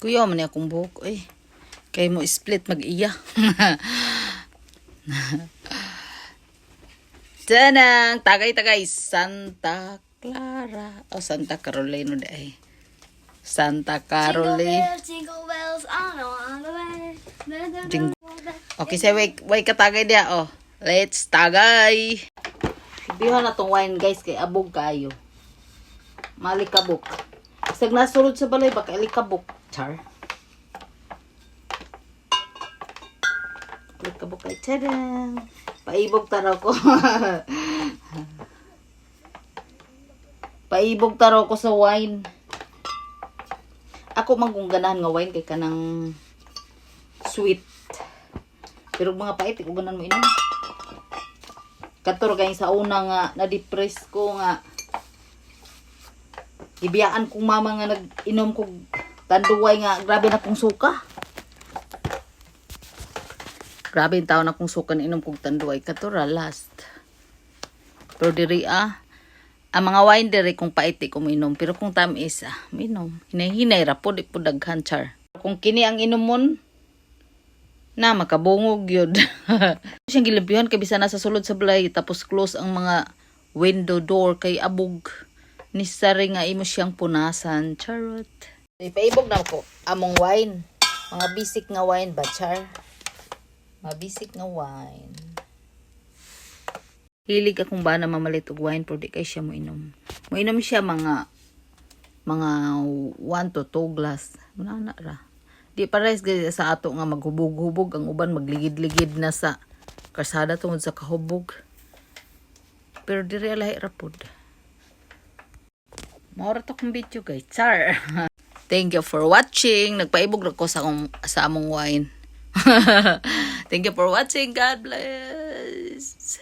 Kuya man akong buhok. Ay, kay mo split mag-iya. Tanang, tagay-tagay. Santa Clara. O, Santa Carolina dahil. Santa Carolina. Jingle bells on the way. Okay, say way katagay dia. Oh, let's tagay. Ibihan na tong wine guys kay abog kayo. Malikabok. Isag nasulod sa balay baka alikabok. Char. Alikabok kay tadang. Paibog taraw ko. Paibog taraw ko sa wine. Ako man kung ganahan nga wine kay kanang sweet. Pero mga pait, ko ganan mo inom. Kator kay sa una nga na-depress ko nga. Gibiyaan kong mama nga nag-inom kog tanduway nga grabe na kong suka. Grabe yung taon na kong suka na inom kog tanduway. Kator last. Pero diri ang mga wine diri kung paiti ko minom. Pero kung tamis minom. Hinay-hinay ra po, di po daghan char. Kung kini ang inumon, na makabungog yun. Siyang gilimpihan kay bisa na sa sulod sa balay. Tapos close ang mga window door kay abog. Nisari nga imo siyang punasan. Charot. Ipaibog na ko among wine. Mga bisik nga wine ba, char? Mga bisik nga wine. Hilig akong ba na mamalit og wine pero di kay siya mo inom. Mo inom siya mga 1 to 2 glass. Muna ra. Di pares sa ato nga maghubog-hubog ang uban magligid-ligid na sa karsada tungod sa kahubog. Pero diri lahi ra pud. Mao ra to kong video guys. Char. Thank you for watching. Nagpaibog ra ko sa among wine. Thank you for watching. God bless.